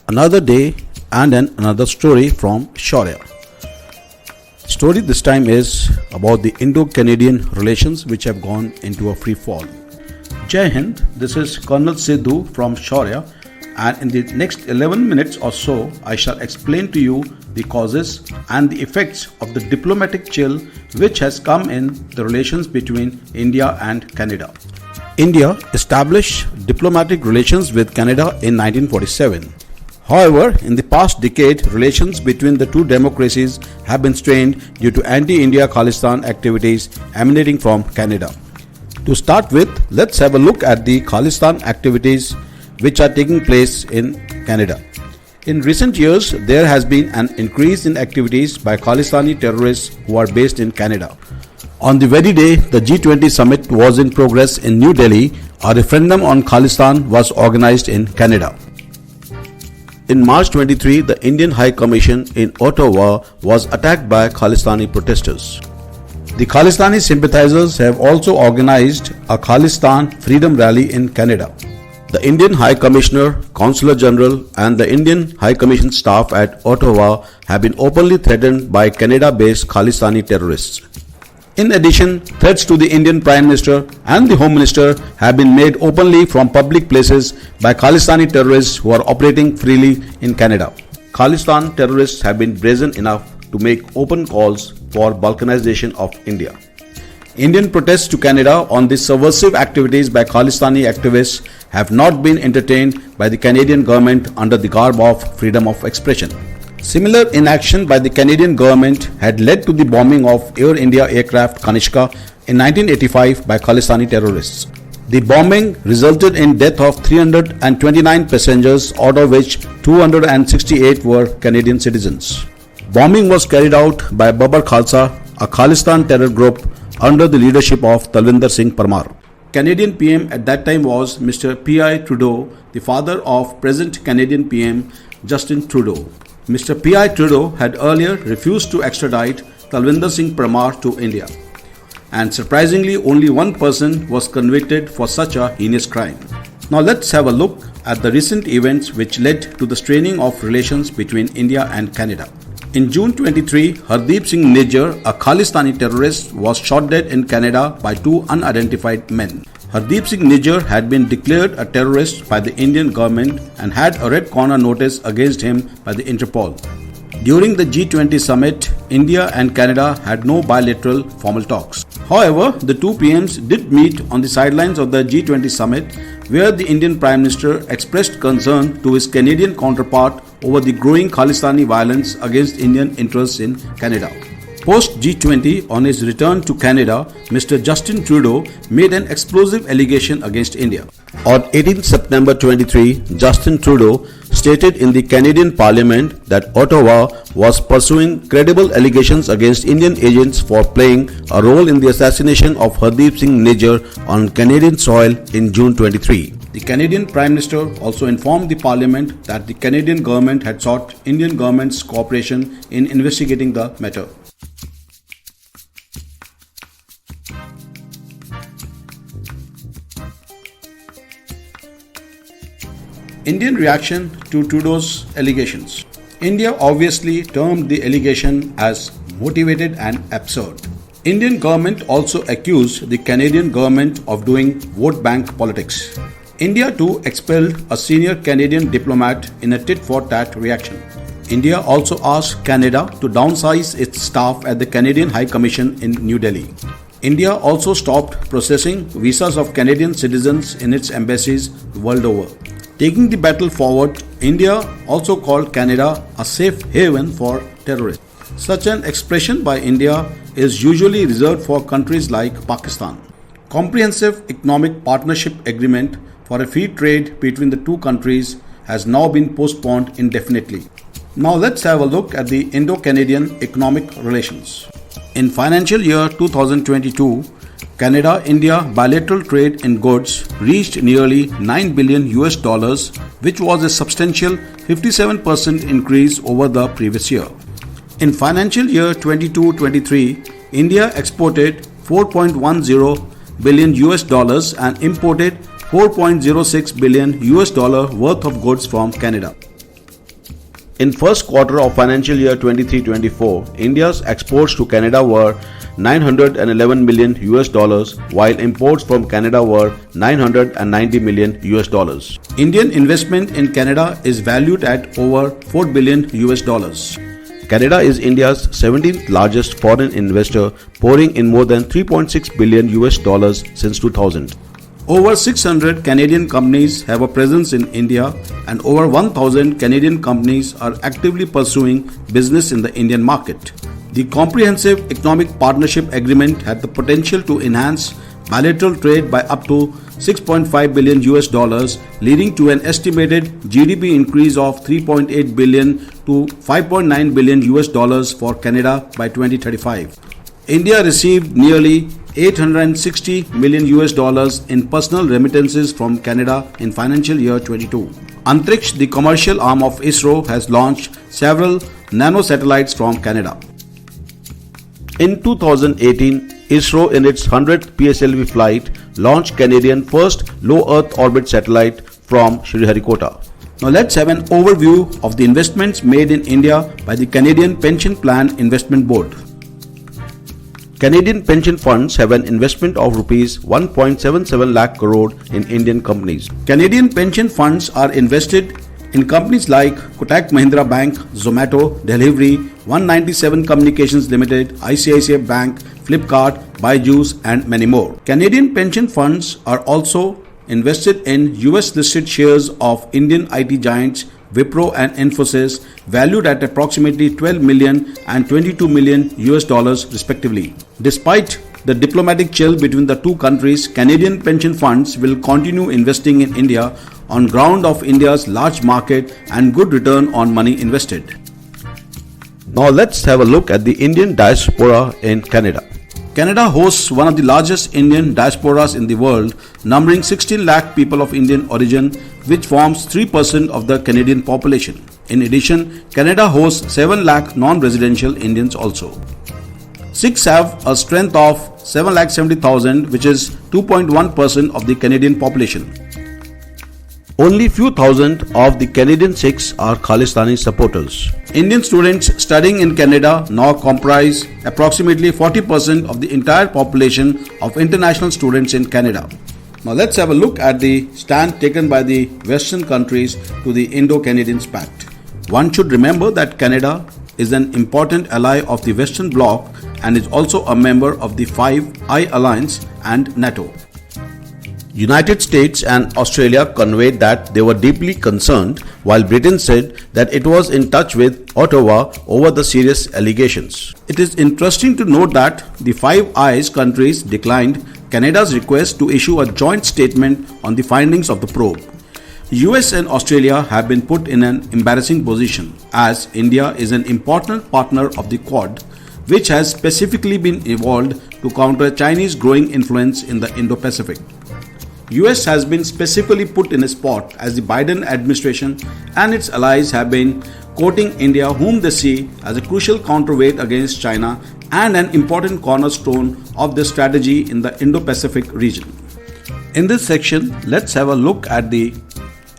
Another day and another story from Shaurya. Story this time is about the Indo-Canadian relations which have gone into a free fall. Jai Hind, this is Colonel Sidhu from Shaurya, and in the next 11 minutes or so I shall explain to you the causes and the effects of the diplomatic chill which has come in the relations between India and Canada. India established diplomatic relations with Canada in 1947. However, in the past decade, relations between the two democracies have been strained due to anti-India Khalistan activities emanating from Canada. To start with, let's have a look at the Khalistan activities which are taking place in Canada. In recent years, there has been an increase in activities by Khalistani terrorists who are based in Canada. On the very day the G20 summit was in progress in New Delhi, a referendum on Khalistan was organized in Canada. In March 23, the Indian High Commission in Ottawa was attacked by Khalistani protesters. The Khalistani sympathizers have also organized a Khalistan Freedom Rally in Canada. The Indian High Commissioner, Consular General and the Indian High Commission staff at Ottawa have been openly threatened by Canada-based Khalistani terrorists. In addition, threats to the Indian Prime Minister and the Home Minister have been made openly from public places by Khalistani terrorists who are operating freely in Canada. Khalistan terrorists have been brazen enough to make open calls for balkanization of India. Indian protests to Canada on these subversive activities by Khalistani activists have not been entertained by the Canadian government under the garb of freedom of expression. Similar inaction by the Canadian government had led to the bombing of Air India aircraft Kanishka in 1985 by Khalistani terrorists. The bombing resulted in death of 329 passengers, out of which 268 were Canadian citizens. Bombing was carried out by Babar Khalsa, a Khalistan terror group under the leadership of Talwinder Singh Parmar. Canadian PM at that time was Mr. P.I. Trudeau, the father of present Canadian PM Justin Trudeau. Mr. P.I. Trudeau had earlier refused to extradite Talwinder Singh Parmar to India. And surprisingly, only one person was convicted for such a heinous crime. Now let's have a look at the recent events which led to the straining of relations between India and Canada. In June 23, Hardeep Singh Nijjar, a Khalistani terrorist, was shot dead in Canada by two unidentified men. Hardeep Singh Nijjar had been declared a terrorist by the Indian government and had a red corner notice against him by the Interpol. During the G20 summit, India and Canada had no bilateral formal talks. However, the two PMs did meet on the sidelines of the G20 summit, where the Indian Prime Minister expressed concern to his Canadian counterpart over the growing Khalistani violence against Indian interests in Canada. Post G20, on his return to Canada, Mr. Justin Trudeau made an explosive allegation against India. On 18 September 23, Justin Trudeau stated in the Canadian Parliament that Ottawa was pursuing credible allegations against Indian agents for playing a role in the assassination of Hardeep Singh Nijjar on Canadian soil in June 23. The Canadian Prime Minister also informed the Parliament that the Canadian government had sought Indian government's cooperation in investigating the matter. Indian reaction to Trudeau's allegations. India obviously termed the allegation as motivated and absurd. Indian government also accused the Canadian government of doing vote bank politics. India too expelled a senior Canadian diplomat in a tit-for-tat reaction. India also asked Canada to downsize its staff at the Canadian High Commission in New Delhi. India also stopped processing visas of Canadian citizens in its embassies world over. Taking the battle forward, India also called Canada a safe haven for terrorists. Such an expression by India is usually reserved for countries like Pakistan. Comprehensive Economic Partnership Agreement for a free trade between the two countries has now been postponed indefinitely. Now let's have a look at the Indo-Canadian economic relations. In financial year 2022, Canada-India bilateral trade in goods reached nearly $9 billion, which was a substantial 57% increase over the previous year. In financial year 22-23, India exported $4.10 billion and imported $4.06 billion worth of goods from Canada. In first quarter of financial year 23-24, India's exports to Canada were 911 million US dollars, while imports from Canada were 990 million US dollars. Indian investment in Canada is valued at over 4 billion US dollars. Canada is India's 17th largest foreign investor, pouring in more than 3.6 billion US dollars since 2000. Over 600 Canadian companies have a presence in India, and over 1,000 Canadian companies are actively pursuing business in the Indian market. The Comprehensive Economic Partnership Agreement had the potential to enhance bilateral trade by up to 6.5 billion US dollars, leading to an estimated GDP increase of 3.8 billion to 5.9 billion US dollars for Canada by 2035. India received nearly 860 million US dollars in personal remittances from Canada in financial year 22. Antariksh, the commercial arm of ISRO, has launched several nano satellites from Canada. In 2018, ISRO in its 100th PSLV flight launched Canadian first low Earth orbit satellite from Sriharikota. Now let's have an overview of the investments made in India by the Canadian Pension Plan Investment Board. Canadian pension funds have an investment of rupees 1.77 lakh crore in Indian companies. Canadian pension funds are invested in companies like Kotak Mahindra Bank, Zomato, Delivery, 197 Communications Limited, ICICI Bank, Flipkart, Byju's and many more. Canadian pension funds are also invested in US listed shares of Indian IT giants Wipro and Infosys, valued at approximately 12 million and 22 million US dollars respectively. Despite the diplomatic chill between the two countries, Canadian pension funds will continue investing in India on ground of India's large market and good return on money invested. Now let's have a look at the Indian diaspora in Canada. Canada hosts one of the largest Indian diasporas in the world, numbering 16 lakh people of Indian origin, which forms 3% of the Canadian population. In addition, Canada hosts 7 lakh non-residential Indians also. Sikhs have a strength of 7,70,000, which is 2.1% of the Canadian population. Only few thousand of the Canadian Sikhs are Khalistani supporters. Indian students studying in Canada now comprise approximately 40% of the entire population of international students in Canada. Now let's have a look at the stand taken by the Western countries to the Indo-Canadian Pact. One should remember that Canada is an important ally of the Western Bloc and is also a member of the Five Eyes Alliance and NATO. United States and Australia conveyed that they were deeply concerned, while Britain said that it was in touch with Ottawa over the serious allegations. It is interesting to note that the Five Eyes countries declined Canada's request to issue a joint statement on the findings of the probe. US and Australia have been put in an embarrassing position, as India is an important partner of the Quad, which has specifically been evolved to counter Chinese growing influence in the Indo-Pacific. US has been specifically put in a spot as the Biden administration and its allies have been quoting India, whom they see as a crucial counterweight against China and an important cornerstone of their strategy in the Indo-Pacific region. In this section, let's have a look at the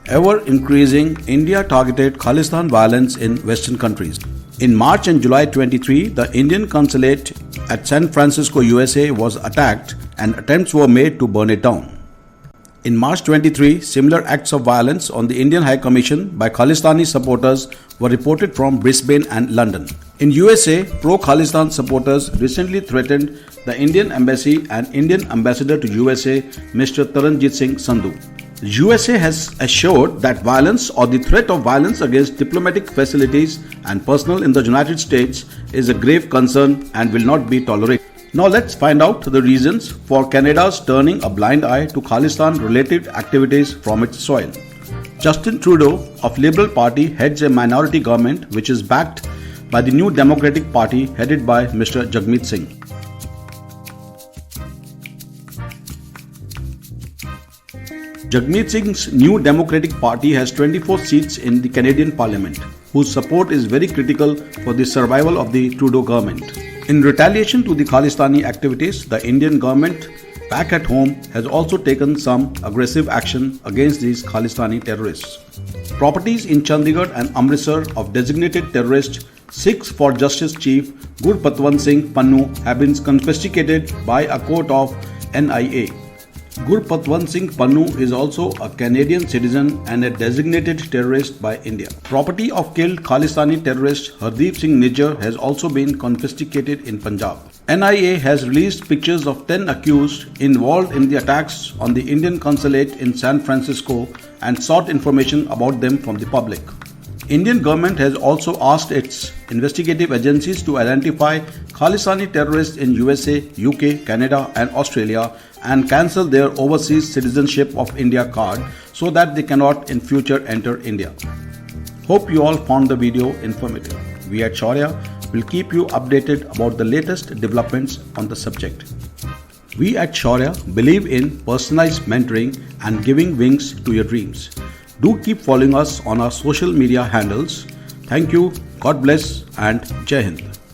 ever-increasing India-targeted Khalistan violence in Western countries. In March and July 23, the Indian consulate at San Francisco, USA was attacked and attempts were made to burn it down. In March 23, similar acts of violence on the Indian High Commission by Khalistani supporters were reported from Brisbane and London. In USA, pro-Khalistan supporters recently threatened the Indian embassy and Indian ambassador to USA, Mr. Taranjit Singh Sandhu. USA has assured that violence or the threat of violence against diplomatic facilities and personnel in the United States is a grave concern and will not be tolerated. Now let's find out the reasons for Canada's turning a blind eye to Khalistan-related activities from its soil. Justin Trudeau of Liberal Party heads a minority government which is backed by the New Democratic Party headed by Mr. Jagmeet Singh. Jagmeet Singh's New Democratic Party has 24 seats in the Canadian Parliament, whose support is very critical for the survival of the Trudeau government. In retaliation to the Khalistani activities, the Indian government back at home has also taken some aggressive action against these Khalistani terrorists. Properties in Chandigarh and Amritsar of designated terrorist Sikhs for Justice Chief Gurpatwant Singh Pannu have been confiscated by a court of NIA. Gurpatwant Singh Pannu is also a Canadian citizen and a designated terrorist by India. Property of killed Khalistani terrorist Hardeep Singh Nijjar has also been confiscated in Punjab. NIA has released pictures of 10 accused involved in the attacks on the Indian consulate in San Francisco and sought information about them from the public. Indian government has also asked its investigative agencies to identify Khalistani terrorists in USA, UK, Canada and Australia and cancel their overseas citizenship of India card so that they cannot in future enter India. Hope you all found the video informative. We at Shaurya will keep you updated about the latest developments on the subject. We at Shaurya believe in personalized mentoring and giving wings to your dreams. Do keep following us on our social media handles. Thank you, God bless and Jai Hind.